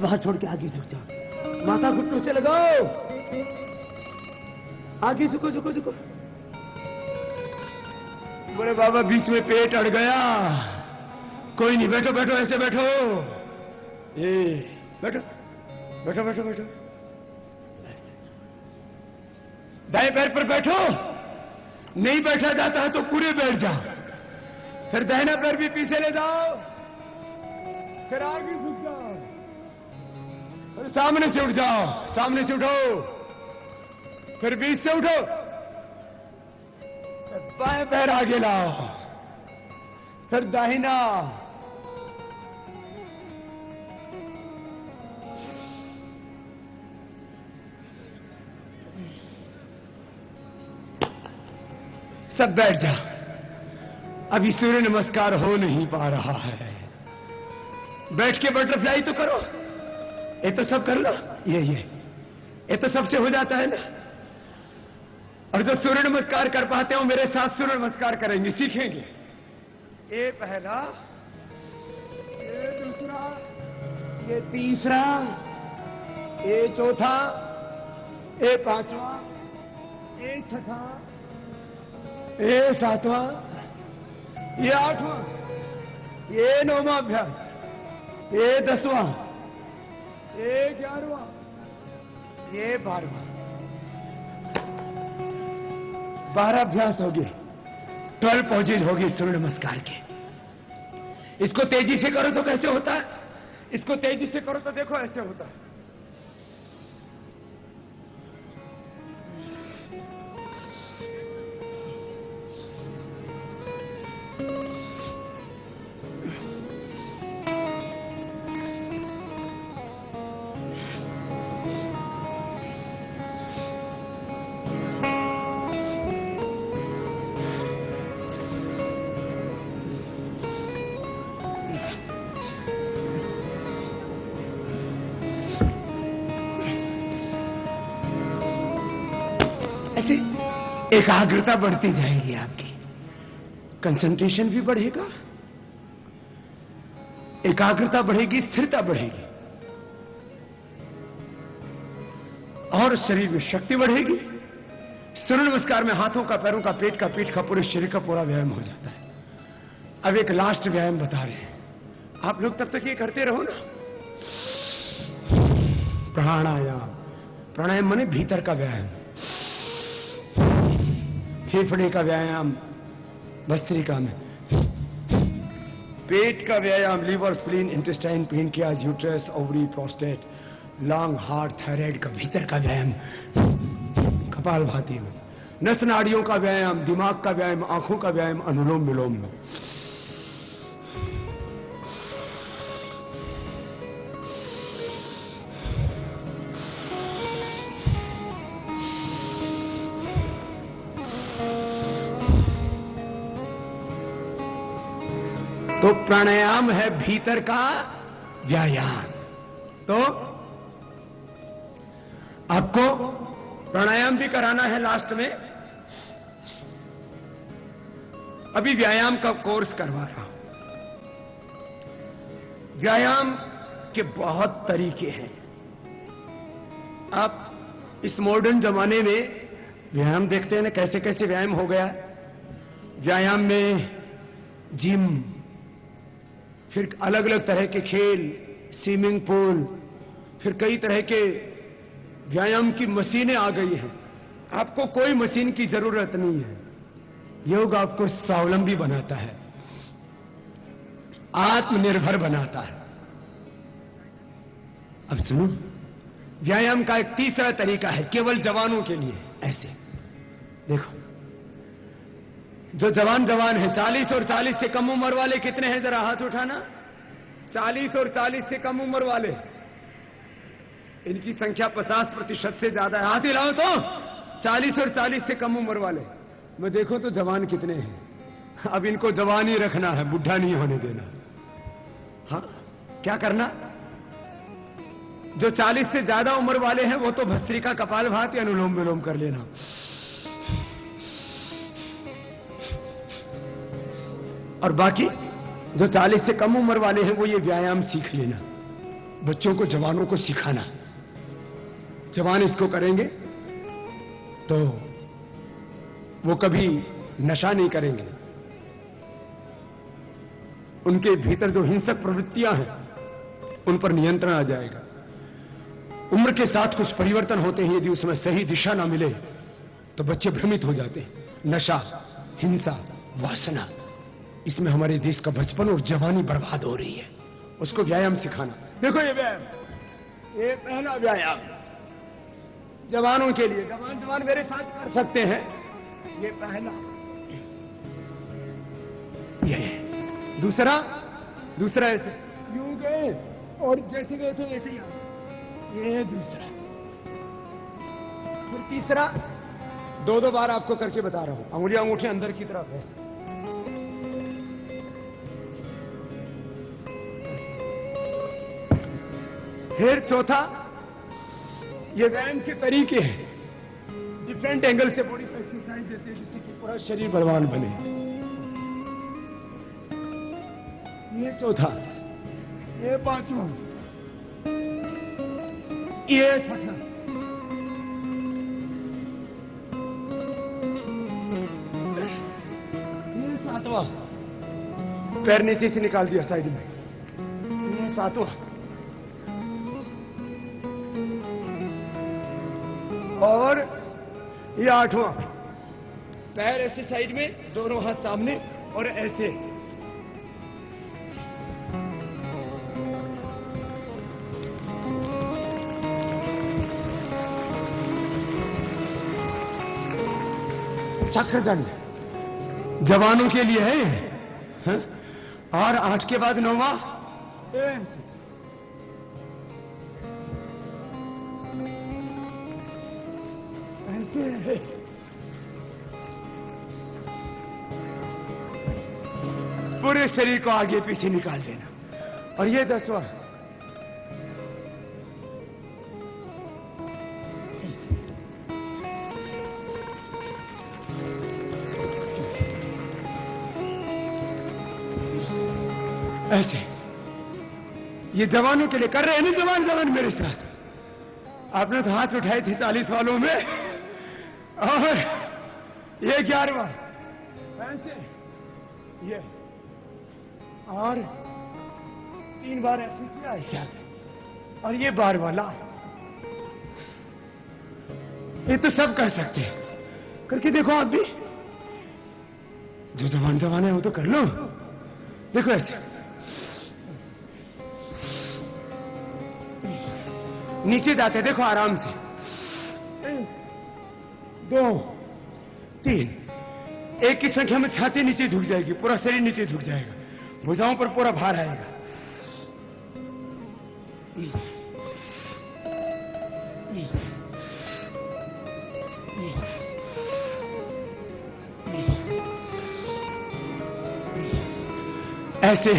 बस वहां छोड़ के आगे झुक जाओ, माथा घुटनों से लगाओ, आगे झुको झुको झुको। बोले बाबा बीच में पेट अड़ गया। कोई नहीं, बैठो बैठो, ऐसे बैठो, ये बैठो बैठो बैठो बैठो। दाएं पैर पर बैठो, नहीं बैठा जाता है तो पूरे बैठ जाओ, फिर दाहिना पैर भी पीछे ले जाओ, फिर आगे झुक जाओ, फिर सामने से उठ जाओ, सामने से उठो, फिर बीच से उठो, बाएं पैर आगे लाओ, फिर दाहिना, सब बैठ जा। अभी सूर्य नमस्कार हो नहीं पा रहा है, बैठ के बटरफ्लाई तो करो, ये तो सब कर लो, ये तो सबसे हो जाता है ना। और जो सूर्य नमस्कार कर पाते हो मेरे साथ सूर्य नमस्कार करेंगे, सीखेंगे। ये पहला, ये दूसरा, ये तीसरा, ये चौथा, ये पांचवा, ये छठा, ये सातवां, ये आठवां, ये नौवां अभ्यास, ये 10वां, ये 11वां, ये 12वां। 12 अभ्यास हो गए, 12 पॉजेज हो गए सूर्य नमस्कार के। इसको तेजी से करो तो कैसे होता है, इसको तेजी से करो तो देखो ऐसे होता है। ऐसे एकाग्रता बढ़ती जाएगी, आपकी कंसंट्रेशन भी बढ़ेगा, एकाग्रता बढ़ेगी, स्थिरता बढ़ेगी, और शरीर में शक्ति बढ़ेगी। सूर्य नमस्कार में हाथों का, पैरों का, पेट का, पीठ का, पूरे शरीर का पूरा व्यायाम हो जाता है। अब एक लास्ट व्यायाम बता रहे हैं, आप लोग तब तक ये करते रहो ना। प्राणायाम, प्राणायाम माने भीतर का व्यायाम, फेफड़े का व्यायाम भस्त्रिका में, पेट का व्यायाम liver, spleen, intestine, pancreas, uterus, ovary, prostate, lung, heart, thyroid का भीतर का व्यायाम कपालभाति में, नस नाड़ियों का व्यायाम, दिमाग का व्यायाम, आंखों का व्यायाम अनुलोम विलोम में। तो प्राणायाम है भीतर का व्यायाम। तो आपको प्राणायाम भी कराना है लास्ट में। अभी व्यायाम का कोर्स करवा रहा हूं। व्यायाम के बहुत तरीके हैं। आप इस मॉडर्न जमाने में व्यायाम देखते हैं ना, कैसे कैसे व्यायाम हो गया। व्यायाम में जिम, फिर अलग अलग तरह के खेल, स्विमिंग पूल, फिर कई तरह के व्यायाम की मशीनें आ गई हैं। आपको कोई मशीन की जरूरत नहीं है। योग आपको स्वावलंबी बनाता है, आत्मनिर्भर बनाता है। अब सुनो, व्यायाम का एक तीसरा तरीका है केवल जवानों के लिए। ऐसे देखो, जो जवान है, 40 और 40 से कम उम्र वाले कितने हैं, जरा हाथ उठाना। 40 और 40 से कम उम्र वाले, इनकी संख्या 50% से ज्यादा है। हाथ हिलाओ तो 40 और 40 से कम उम्र वाले। मैं देखो तो जवान कितने हैं। अब इनको जवान ही रखना है, बुढ़ा नहीं होने देना। हाँ, क्या करना, जो 40 से ज्यादा उम्र वाले हैं वो तो भस्त्रिका, कपालभाति, अनुलोम विलोम कर लेना। और बाकी जो 40 से कम उम्र वाले हैं वो ये व्यायाम सीख लेना। बच्चों को, जवानों को सिखाना। जवान इसको करेंगे तो वो कभी नशा नहीं करेंगे। उनके भीतर जो हिंसक प्रवृत्तियां हैं उन पर नियंत्रण आ जाएगा। उम्र के साथ कुछ परिवर्तन होते हैं, यदि उसमें सही दिशा ना मिले तो बच्चे भ्रमित हो जाते हैं। नशा, हिंसा, वासना, इसमें हमारे देश का बचपन और जवानी बर्बाद हो रही है। उसको व्यायाम सिखाना। देखो ये व्यायाम, ये पहला व्यायाम जवानों के लिए। जवान मेरे साथ कर सकते हैं। ये पहला, ये दूसरा ऐसे यूं गए और जैसे गए थे वैसे ही आओ। ये दूसरा, फिर तीसरा। दो बार आपको करके बता रहा हूं। अंगुलियां अंगूठे अंदर की तरफ ऐसे। फिर चौथा, ये व्यायाम के तरीके हैं, डिफरेंट एंगल से बॉडी को एक्सरसाइज देते हैं जिससे कि पूरा शरीर बलवान बने। ये चौथा, ये पांचवा, ये छठा, ये सातवां। पैर नीचे से निकाल दिया साइड में। ये सातवां और ये आठवां। पैर ऐसे साइड में, दोनों हाथ सामने और ऐसे। चक्रदंड जवानों के लिए है, है? और 8 के बाद 9वां ऐसे। पूरे शरीर को आगे पीछे निकाल देना। और ये 10वां, ऐसे। ये जवानों के लिए कर रहे हैं ना जवान मेरे साथ। आपने तो हाथ उठाए थे 40 वालों में। और ये 11वां ऐसे, ये और 3 बार ऐसे किया ऐसा। और ये 12 वाला। ये तो सब कर सकते हैं, करके देखो आप भी। जो जवान है वो तो कर लो। देखो ऐसे, नीचे जाते देखो आराम से। 1 2 3। एक की संख्या में छाती नीचे झुक जाएगी, पूरा शरीर नीचे झुक जाएगा, भुजाओं पर पूरा भार आएगा। ऐसे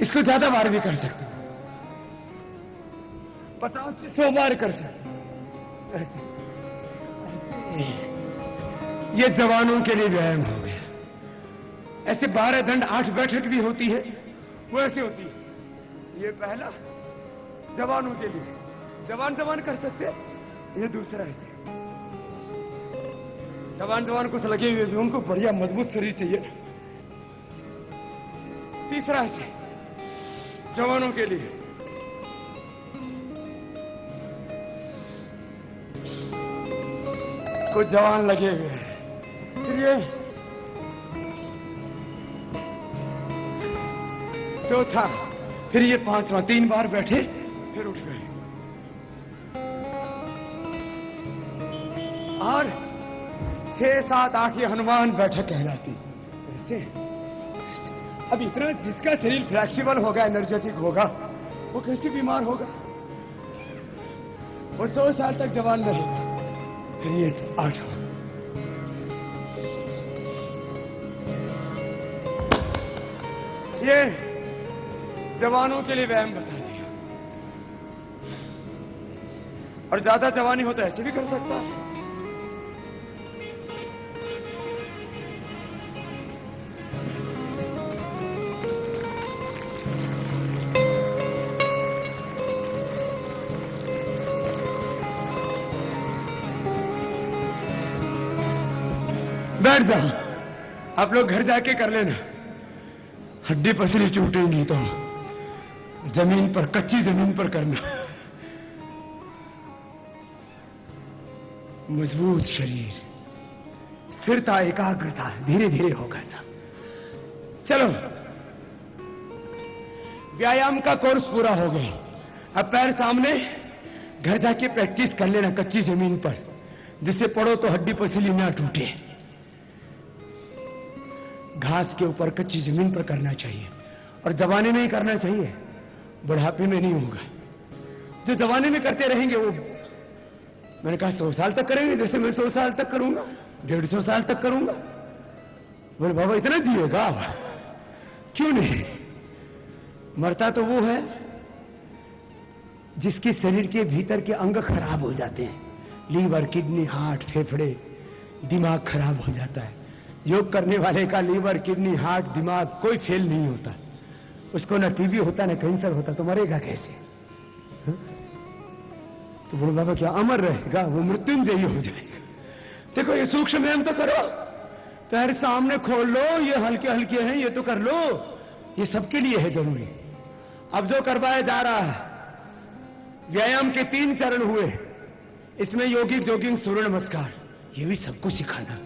इसको ज्यादा बार भी कर सकते हो, 50 से 100 बार कर सकते। ऐसे ये जवानों के लिए व्यायाम हो गया। ऐसे 12 दंड 8 बैठक भी होती है, वो ऐसे होती है। ये पहला जवानों के लिए, जवान कर सकते हैं। ये दूसरा ऐसे, जवान कुछ लगे हुए भी, उनको बढ़िया मजबूत शरीर चाहिए। तीसरा ऐसे जवानों के लिए। कुछ जवान लगे हुए हैं। फिर ये चौथा, फिर ये 5वां। 3 बार बैठे फिर उठ गए। और 6 7 8 ये हनुमान बैठक कहलाती। ऐसे अब इतना जिसका शरीर फ्लेक्सिबल होगा, एनर्जेटिक होगा, वो कैसे बीमार होगा? वो 100 साल तक जवान रहेगा। फिर ये 8वां, ये जवानों के लिए व्यायाम बता दिया। और ज्यादा जवानी हो तो ऐसे भी कर सकता है। बैठ जाओ। आप लोग घर जाके कर लेना। हड्डी पसली टूटेंगी तो जमीन पर, कच्ची जमीन पर करना। मजबूत शरीर, स्थिरता, एकाग्रता धीरे धीरे होगा सब। चलो, व्यायाम का कोर्स पूरा हो गया। अब पैर सामने, घर जाके प्रैक्टिस कर लेना कच्ची जमीन पर, जिससे पड़ो तो हड्डी पसली ना टूटे। घास के ऊपर कच्ची जमीन पर करना चाहिए, और जवानी में ही करना चाहिए, बुढ़ापे में नहीं होगा। जो जवानी में करते रहेंगे वो, मैंने कहा 100 साल तक करेंगे, जैसे मैं 100 साल तक करूंगा, 150 साल तक करूंगा। बोले बाबा इतना जिएगा? क्यों नहीं? मरता तो वो है जिसके शरीर के भीतर के अंग खराब हो जाते हैं। लीवर, किडनी, हार्ट, फेफड़े, दिमाग खराब हो जाता है। योग करने वाले का लीवर, किडनी, हार्ट, दिमाग कोई फेल नहीं होता। उसको ना टीबी होता, ना कैंसर होता, तो मरेगा कैसे? हा? तो बोलो बाबा क्या अमर रहेगा? वो मृत्युंजयी हो जाएगा। देखो ये सूक्ष्म व्यायाम तो करो, पैर सामने खोल लो, ये हल्के हल्के हैं, ये तो कर लो, ये सबके लिए है जरूरी। अब जो करवाया जा रहा है, व्यायाम के 3 चरण हुए, इसमें योगिक जोगिंग, सूर्य नमस्कार, ये भी सबको सिखाना।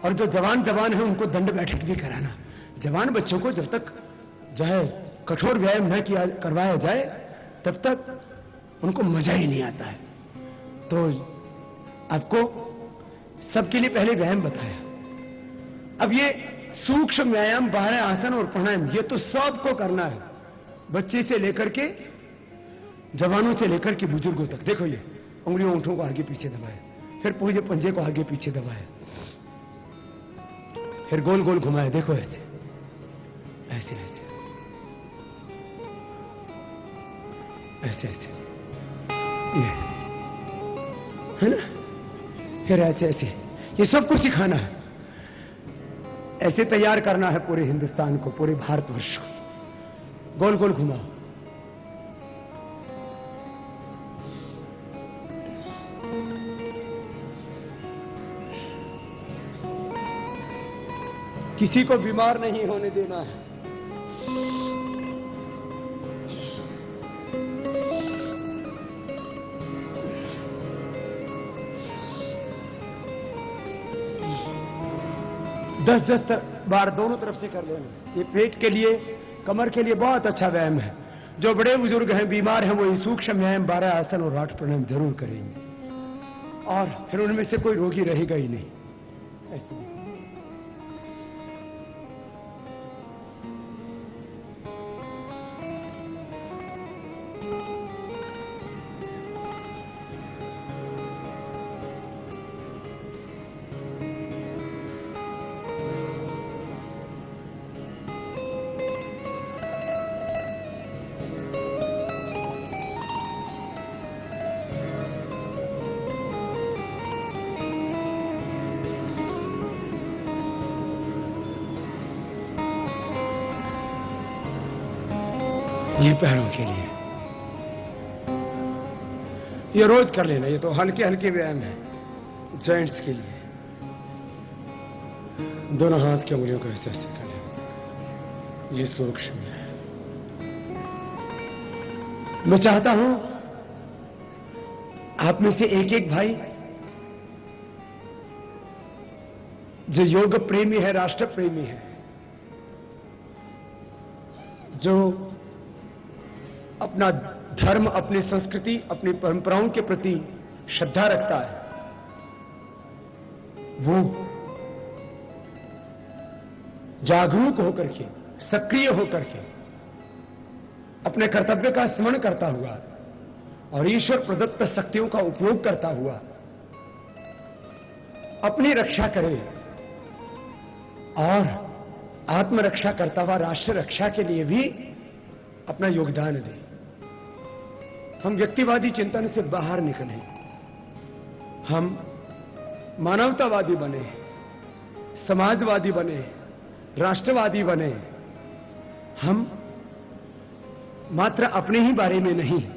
और जो जवान है उनको दंड बैठक भी कराना। जवान बच्चों को जब तक जो है कठोर व्यायाम न किया करवाया जाए, तब तक उनको मजा ही नहीं आता है। तो आपको सबके लिए पहले व्यायाम बताया। अब ये सूक्ष्म व्यायाम, 12 आसन और प्राणायाम, ये तो सबको करना है, बच्चे से लेकर के, जवानों से लेकर के बुजुर्गों तक। देखो ये उंगलियों ऊँटों को आगे पीछे दबाए, फिर पूरे पंजे को आगे पीछे दबाए, फिर गोल गोल घुमाए। देखो ऐसे ऐसे ऐसे ऐसे ऐसे, ये है ना? फिर ऐसे ऐसे, ये सबको सिखाना है। ऐसे तैयार करना है पूरे हिंदुस्तान को, पूरे भारतवर्ष को। गोल गोल घुमाओ, किसी को बीमार नहीं होने देना है। दस बार दोनों तरफ से कर लेना। ये पेट के लिए, कमर के लिए बहुत अच्छा व्यायाम है। जो बड़े बुजुर्ग हैं, बीमार हैं, वो ये सूक्ष्म व्यायाम 12 आसन और 8 प्राणायाम जरूर करेंगे, और फिर उनमें से कोई रोगी रहेगा ही नहीं। ऐसे ये पैरों के लिए, ये रोज कर लेना। ये तो हल्के हल्के व्यायाम है जॉइंट्स के लिए। दोनों हाथ की उंगलियों को ऐसे ऐसे कर लेना। ये सूक्ष्म है। मैं चाहता हूं आप में से एक एक भाई जो योग प्रेमी है, राष्ट्र प्रेमी है, जो अपना धर्म, अपनी संस्कृति, अपनी परंपराओं के प्रति श्रद्धा रखता है, वो जागरूक होकर के, सक्रिय होकर के अपने कर्तव्य का स्मरण करता हुआ और ईश्वर प्रदत्त शक्तियों का उपयोग करता हुआ अपनी रक्षा करे और आत्मरक्षा करता हुआ राष्ट्र रक्षा के लिए भी अपना योगदान दे। हम व्यक्तिवादी चिंतन से बाहर निकलें, हम मानवतावादी बने, समाजवादी बने, राष्ट्रवादी बने। हम मात्र अपने ही बारे में नहीं,